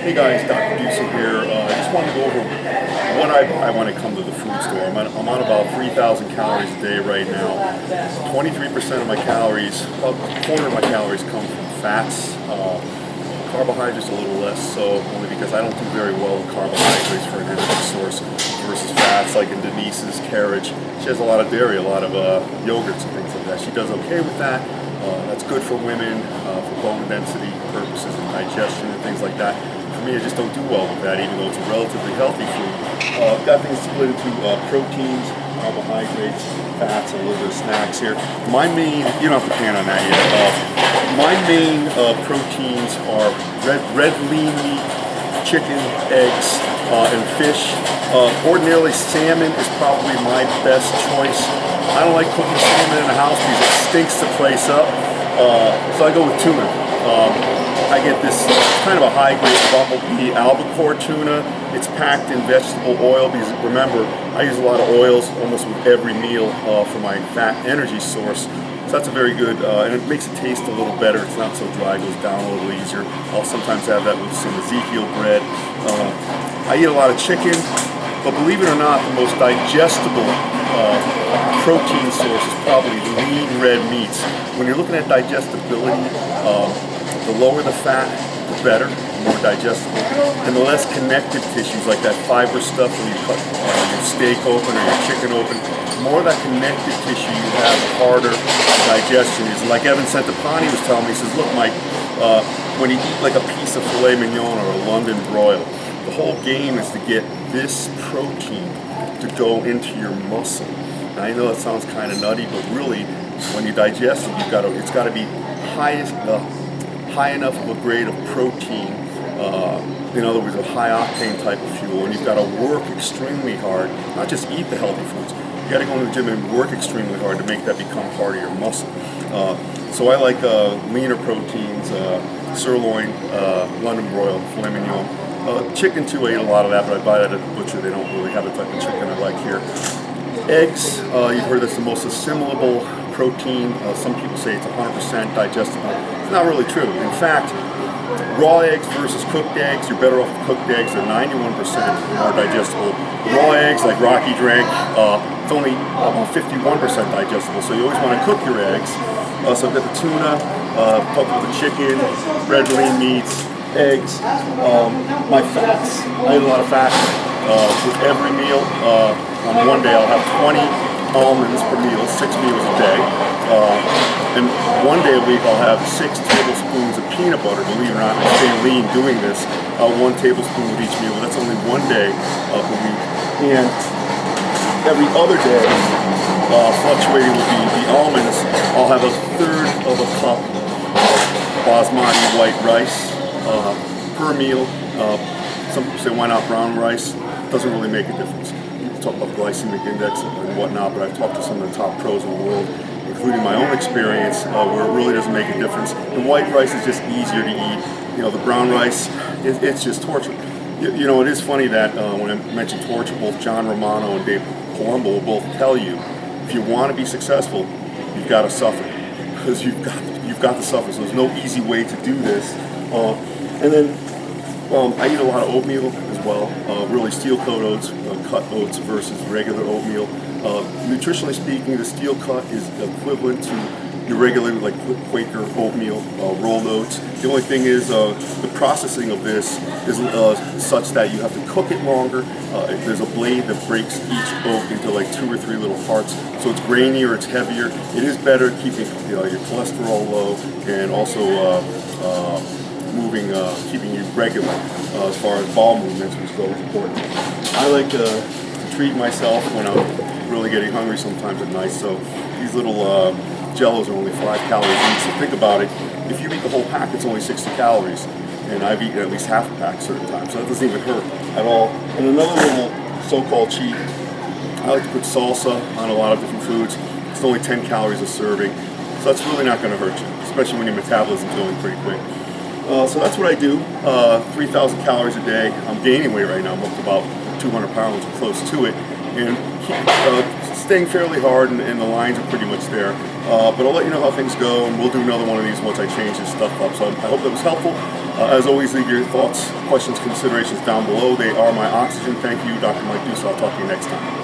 Hey guys, Dr. Ducey here. I just wanted to go over what I buy when I come to the food store. I'm on about 3,000 calories a day right now. 23% of my calories, about a quarter of my calories come from fats. Carbohydrates a little less so, only because I don't do very well with carbohydrates for an energy source versus fats like in Denise's carriage. She has a lot of dairy, a lot of yogurts and things like that. She does okay with that. That's good for women, for bone density purposes and digestion and things like that. For me, I just don't do well with that, even though it's a relatively healthy food. I've got things split into proteins, carbohydrates, fats, and a little bit of snacks here. My main, you don't have to pan on that yet. My main proteins are red lean meat, chicken, eggs, and fish. Ordinarily, salmon is probably my best choice. I don't like cooking salmon in the house because it stinks the place up. So I go with tuna. I get this kind of a high-grade bumblebee albacore tuna. It's packed in vegetable oil because, remember, I use a lot of oils almost with every meal for my fat energy source. So that's a very good, and it makes it taste a little better. It's not so dry, it goes down a little easier. I'll sometimes have that with some Ezekiel bread. I eat a lot of chicken, but believe it or not, the most digestible protein source is probably lean red meats. When you're looking at digestibility, the lower the fat, the better, the more digestible, and the less connective tissues like that fiber stuff when you cut your steak open or your chicken open. The more that connective tissue you have, the harder digestion is. And like Evan Centopani was telling me, he says, look, Mike, when you eat like a piece of filet mignon or a London broil, the whole game is to get this protein to go into your muscle. Now, I know that sounds kind of nutty, but really, when you digest it, it's got to be high enough of a grade of protein, in other words, a high octane type of fuel, and you've got to work extremely hard, not just eat the healthy foods, you got to go into the gym and work extremely hard to make that become part of your muscle. So I like leaner proteins, sirloin, London broil, filet mignon. Chicken too, I eat a lot of that, but I buy that at the butcher. They don't really have the type of chicken I like here. Eggs, you've heard that's the most assimilable protein. Some people say it's 100% digestible. It's not really true. In fact, raw eggs versus cooked eggs, you're better off with cooked eggs. They're 91% more digestible. Raw eggs, like Rocky drank, it's only about 51% digestible. So you always want to cook your eggs. So I've got the tuna, talked about the chicken, red lean meats, eggs, my fats. I eat a lot of fat with every meal. On one day I'll have 20 almonds per meal, 6 meals a day. And one day a week I'll have 6 tablespoons of peanut butter. Believe it or not, I stay lean doing this. 1 tablespoon with each meal, but that's only one day per week. And every other day, fluctuating with the almonds, I'll have 1/3 of a cup of basmati white rice per meal. Some people say, why not brown rice? Doesn't really make a difference. Talk about glycemic index and whatnot, but I've talked to some of the top pros in the world, including my own experience, where it really doesn't make a difference. And white rice is just easier to eat. You know, the brown rice, it's just torture. You know, it is funny that when I mentioned torture, both John Romano and Dave Palumbo will both tell you, if you want to be successful, you've got to suffer, because you've got to suffer. So there's no easy way to do this. And then I eat a lot of oatmeal as well, really steel cut oats, cut oats versus regular oatmeal. Nutritionally speaking, the steel cut is equivalent to your regular like Quaker oatmeal, rolled oats. The only thing is the processing of this is such that you have to cook it longer. There's a blade that breaks each oat into like 2 or 3 little parts, so it's grainier, it's heavier. It is better at keeping your cholesterol low and also keeping you regular as far as bowel movements, which is always important. I like to treat myself when I'm really getting hungry sometimes at night, so these little Jellos are only 5 calories each, so think about it. If you eat the whole pack, it's only 60 calories, and I've eaten at least half a pack certain times, so that doesn't even hurt at all. And another little so-called cheat, I like to put salsa on a lot of different foods. It's only 10 calories a serving, so that's really not going to hurt you, especially when your metabolism's going pretty quick. So that's what I do, 3,000 calories a day. I'm gaining weight right now. I'm up to about 200 pounds or close to it, and staying fairly hard, and the lines are pretty much there. But I'll let you know how things go, and we'll do another one of these once I change this stuff up. So I hope that was helpful. As always, leave your thoughts, questions, considerations down below. They are my oxygen. Thank you, Dr. Mike Deuce. I'll talk to you next time.